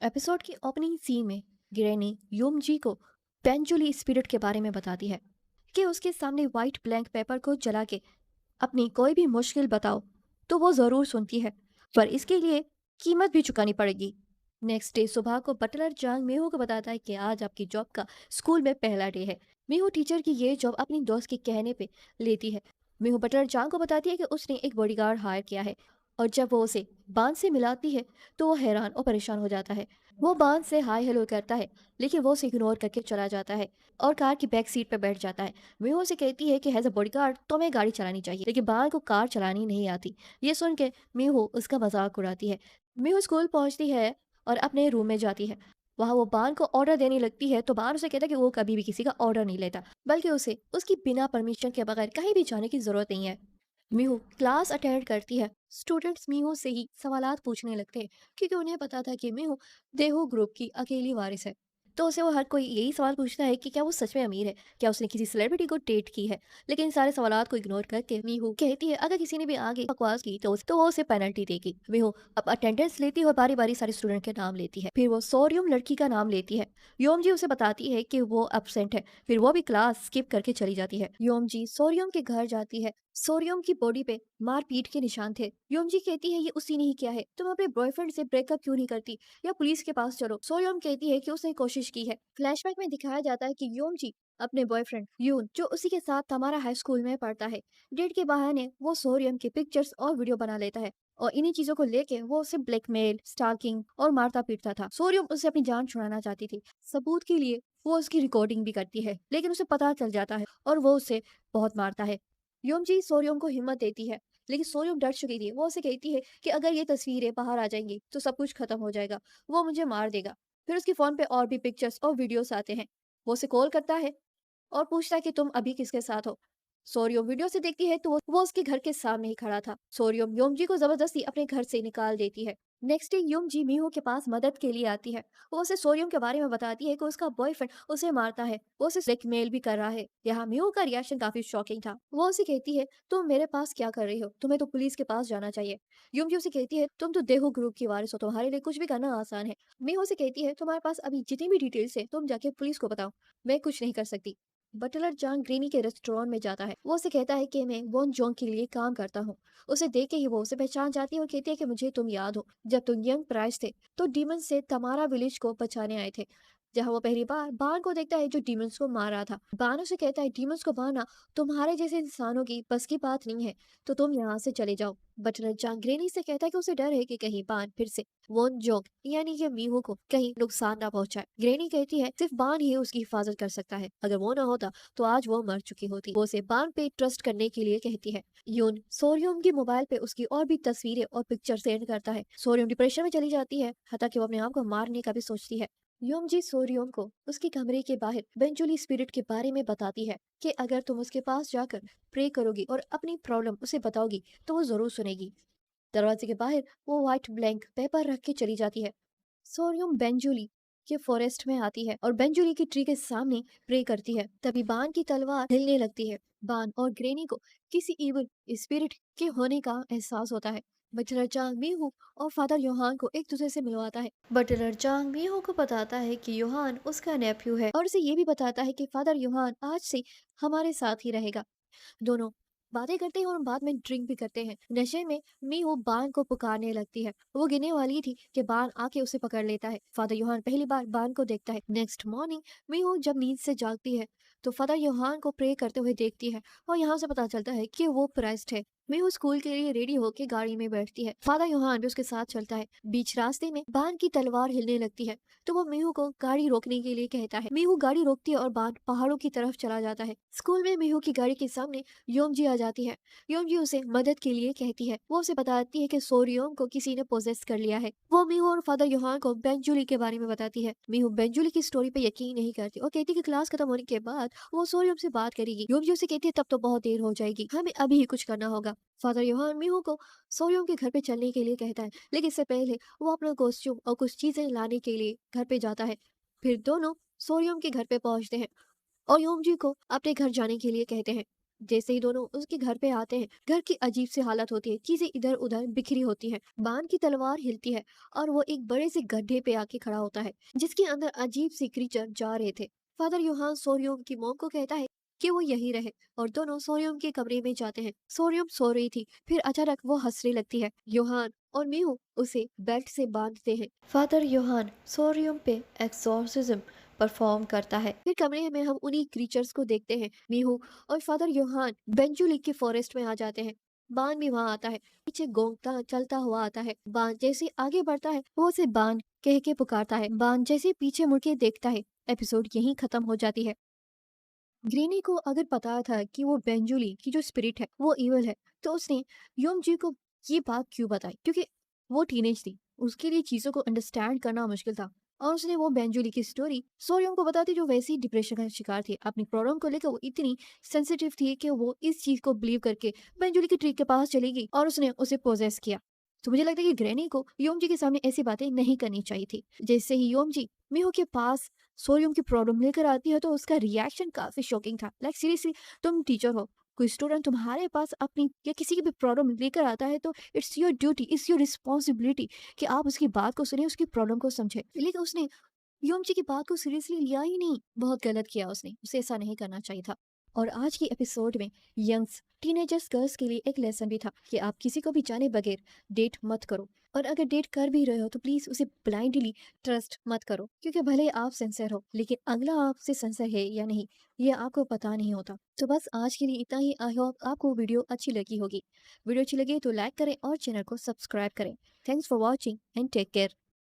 Episode की opening scene में गिरेनी योमजी को पेंजुली स्पिरिट के बारे में बताती है कि उसके सामने व्हाइट ब्लैंक पेपर को जला के अपनी कोई भी मुश्किल बताओ तो वो जरूर सुनती है, पर इसके लिए कीमत भी चुकानी पड़ेगी। नेक्स्ट डे सुबह को बटलर जांग मेहू को बताता है कि आज आपकी जॉब का स्कूल में पहला डे है। मेहू टीचर की ये जॉब अपनी दोस्त के कहने पे लेती है। मेहू बटलर जांग को बताती है कि उसने एक बॉडीगार्ड हायर किया है, और जब वो उसे बांध से मिलाती है तो वो हैरान और परेशान हो जाता है। वो बांध से हाय हेलो करता है, लेकिन वो उसे इग्नोर करके चला जाता है और कार की बैक सीट पर बैठ जाता है। मेहू से कहती है कि एज अ बॉडीगार्ड तुम्हें गाड़ी चलानी चाहिए, लेकिन बान को कार चलानी नहीं आती। ये सुन के मेहू उसका मजाक उड़ाती है। मेहू स्कूल पहुंचती है और अपने रूम में जाती है। वहां वो बान को ऑर्डर देने लगती है तो बान उसे कहता है कि वो कभी भी किसी का ऑर्डर नहीं लेता, बल्कि उसे उसकी बिना परमिशन के बगैर कहीं भी जाने की जरूरत नहीं है। मीहू क्लास अटेंड करती है। स्टूडेंट्स मीहू से ही सवालात पूछने लगते हैं, क्योंकि उन्हें पता था कि मीहू देहू ग्रुप की अकेली वारिस है। तो उसे वो हर कोई यही सवाल पूछता है कि क्या वो सच में अमीर है, क्या उसने किसी सेलिब्रिटी को डेट की है। लेकिन इन सारे सवालात को इग्नोर करके मीहू कहती है अगर किसी ने भी आगे बकवास की तो वो उसे पेनल्टी देगी। मीहू अब अटेंडेंस लेती है और बारी बारी सारे स्टूडेंट के नाम लेती है। फिर वो सोरियम लड़की का नाम लेती है। योम जी उसे बताती है कि वो एब्सेंट है। फिर वो भी क्लास स्किप करके चली जाती है। योम जी सोरियम के घर जाती है। सोरियम की बॉडी पे मारपीट के निशान थे। योमजी कहती है ये उसी ने ही किया है, तुम अपने बॉयफ्रेंड से ब्रेकअप क्यों नहीं करती या पुलिस के पास चलो। सोरियम कहती है कि उसने कोशिश की है। फ्लैशबैक में दिखाया जाता है कि योमजी अपने बॉयफ्रेंड यून, जो उसी के साथ तमारा हाई स्कूल में पढ़ता है, डेट के बहाने वो सोरियम की पिक्चर्स और वीडियो बना लेता है, और इन्हीं चीजों को लेके वो उसे ब्लैकमेल, स्टाकिंग और मारता पीटता था। सोरियम उससे अपनी जान छुड़ाना चाहती थी। सबूत के लिए वो उसकी रिकॉर्डिंग भी करती है, लेकिन उसे पता चल जाता है और वो उसे बहुत मारता है। योमजी सोरियम को हिम्मत देती है, लेकिन सोरियम डर चुकी थी। वो उसे कहती है कि अगर ये तस्वीरें बाहर आ जाएंगी तो सब कुछ खत्म हो जाएगा, वो मुझे मार देगा। फिर उसके फोन पे और भी पिक्चर्स और वीडियोस आते हैं। वो उसे कॉल करता है और पूछता है कि तुम अभी किसके साथ हो। सोरियम वीडियो से देखती है तो वो उसके घर के सामने ही खड़ा था। सोरियम योमजी को जबरदस्ती अपने घर से निकाल देती है। नेक्स्ट डे योमजी मीहू के पास मदद के लिए आती है। वो उसे सोरियम के बारे में बताती है कि उसका बॉयफ्रेंड उसे मारता है, वो उसे ब्लैकमेल भी कर रहा है। यहाँ मीहू का रिएक्शन काफी शॉकिंग था। वो उसे कहती है तुम मेरे पास क्या कर रही हो, तुम्हें तो पुलिस के पास जाना चाहिए। योमजी उसे कहती है तुम तो देहू ग्रुप की वारिस हो, तुम्हारे लिए कुछ भी करना आसान है। मीहू से कहती है तुम्हारे पास अभी जितनी भी डिटेल्स है तुम जाके पुलिस को बताओ, मैं कुछ नहीं कर सकती। बटलर जॉन ग्रीनी के रेस्टोरेंट में जाता है। वो उसे कहता है कि मैं वॉन जोंग के लिए काम करता हूँ। उसे देख के ही वो उसे पहचान जाती है और कहती है कि मुझे तुम याद हो, जब तुम यंग प्राइस थे तो डीमन से तमारा विलेज को बचाने आए थे, जहाँ वो पहली बार बान को देखता है जो डीमंस को मार रहा था। बान उसे कहता है डीमंस को मारना तुम्हारे जैसे इंसानों की बस की बात नहीं है, तो तुम यहाँ से चले जाओ। बटलर जॉन ग्रेनी से कहता है कि उसे डर है कि कहीं बान फिर से वोन जोंग यानी कि मीहू को कहीं नुकसान ना पहुंचाए। ग्रेनी कहती है सिर्फ बान ही उसकी हिफाजत कर सकता है, अगर वो ना होता तो आज वो मर चुकी होती। वो उसे बान पे ट्रस्ट करने के लिए कहती है। यून सोरियम की मोबाइल पे उसकी और भी तस्वीरें और पिक्चर सेंड करता है। सोरियम डिप्रेशन में चली जाती है, हत्या कि वो अपने आप को मारने का भी सोचती है। योमजी सोरियम को उसके कमरे के बाहर बेंजुली स्पिरिट के बारे में बताती है कि अगर तुम उसके पास जाकर प्रे करोगी और अपनी प्रॉब्लम उसे बताओगी तो वो जरूर सुनेगी। दरवाजे के बाहर वो व्हाइट ब्लैंक पेपर रख के चली जाती है। सोरियम बेंजुली के फॉरेस्ट में आती है और बेंजुली की ट्री के सामने प्रे करती है। तभी बान की तलवार हिलने लगती है। बान और ग्रेनी को किसी इविल स्पिरिट के होने का एहसास होता है। बटलर चांग मीहू और फादर योहान को एक दूसरे से मिलवाता है। बटलर चांग मीहू को बताता है कि योहान उसका नेफ्यू है, और उसे ये भी बताता है कि फादर योहान आज से हमारे साथ ही रहेगा। दोनों बातें करते हैं और बाद में ड्रिंक भी करते हैं। नशे में मीहू बान को पुकारने लगती है। वो गिरने वाली थी कि बान आके उसे पकड़ लेता है। फादर योहान पहली बार बान को देखता है। नेक्स्ट मॉर्निंग मीहू जब नींद से जागती है तो फादर योहान को प्रे करते हुए देखती है, और यहाँ से पता चलता है कि वो प्रेस्ट है। मीहू स्कूल के लिए रेडी होके गाड़ी में बैठती है। फादर योहान भी उसके साथ चलता है। बीच रास्ते में बान की तलवार हिलने लगती है तो वो मीहू को गाड़ी रोकने के लिए कहता है। मीहू गाड़ी रोकती है और बान पहाड़ों की तरफ चला जाता है। स्कूल में मीहू की गाड़ी के सामने योमजी आ जाती है। योमजी उसे मदद के लिए कहती है। वो उसे बताती है कि सोरियोम को किसी ने पोजेस कर लिया है। वो मीहू और फादर योहान को बेंजुली के बारे में बताती है। मीहू बेंजुली की स्टोरी पे यकीन नहीं करती और कहती है कि क्लास खत्म होने के बाद वो सोरियोम से बात करेगी। योमजी उसे कहती है तब तो बहुत देर हो जाएगी, हमें अभी ही कुछ करना होगा। फादर योहान मीहू को सोरियोम के घर पे चलने के लिए कहता है, लेकिन इससे पहले वो अपना कॉस्ट्यूम और कुछ चीजें लाने के लिए घर पे जाता है। फिर दोनों सोरियोम के घर पे पहुंचते हैं और योमजी को अपने घर जाने के लिए कहते हैं। जैसे ही दोनों उसके घर पे आते हैं, घर की अजीब सी हालत होती है, चीजें इधर उधर बिखरी होती हैं। बान की तलवार हिलती है और वो एक बड़े से गड्ढे पे आके खड़ा होता है जिसके अंदर अजीब सी क्रीचर जा रहे थे। फादर यूहान सोरियम की मॉम को कहता है कि वो यहीं रहे और दोनों सोरियम के कमरे में जाते हैं। सोरियम सो रही थी, फिर अचानक वो हंसने लगती है। यूहान और मीहू उसे बेल्ट से बांधते हैं। फादर यूहान सोरियम पे एक्सोर्सिज्म परफॉर्म करता है। फिर कमरे में हम उन्हीं क्रीचर्स को देखते हैं। मीहू और फादर यूहान बेंजुली के फॉरेस्ट में आ जाते हैं। बान भी वहां आता है, पीछे गोंगता चलता हुआ आता है। बान जैसे आगे बढ़ता है वो उसे बान कह के पुकारता है। बान जैसे पीछे मुड़ के देखता है। एपिसोड यहीं खत्म हो जाती है। ग्रीनी को अगर पता था कि वो बेंजुली की जो स्पिरिट है वो इविल है, तो उसने योमजी को ये बात क्यों बताई? क्योंकि वो टीनेज थी, उसके लिए चीजों को अंडरस्टैंड करना मुश्किल था। और उसने वो बेंजुली की स्टोरी सोरियम को बताती, जो वैसे ही डिप्रेशन का शिकार थी। अपनी प्रॉब्लम को लेकर वो इतनी सेंसिटिव थी कि वो इस चीज को बिलीव करके बेंजुली की ट्री के पास चली गई और उसने उसे पोजेस किया। तो मुझे लगता है कि ग्रैनी को योमजी के सामने ऐसी बातें नहीं करनी चाहिए थी। जैसे ही योमजी मीहो के पास सोडियम की प्रॉब्लम लेकर आती है तो उसका रिएक्शन काफी शॉकिंग था। लाइक सीरियसली, तुम टीचर हो, कोई स्टूडेंट तुम्हारे पास अपनी या किसी की भी प्रॉब्लम लेकर आता है तो it's your duty, it's your responsibility कि आप उसकी बात को सुने, उसकी प्रॉब्लम को समझे। लेकिन उसने योमजी की बात को सीरियसली लिया ही नहीं। बहुत गलत किया उसने, उसे ऐसा नहीं करना चाहिए था। और आज की एपिसोड में यंग्स टीनेजर्स गर्ल्स के लिए एक लेसन भी था कि आप किसी को भी जाने बगैर डेट मत करो। और अगर डेट कर भी रहे हो तो प्लीज उसे ब्लाइंडली ट्रस्ट मत करो, क्योंकि भले ही आप सिंसियर हो लेकिन अगला आपसे सिंसियर है या नहीं ये आपको पता नहीं होता। तो बस आज के लिए इतना ही। आई होप आपको वीडियो अच्छी लगी होगी। वीडियो अच्छी लगी तो लाइक करें और चैनल को सब्सक्राइब करें। Thanks for watching and take care.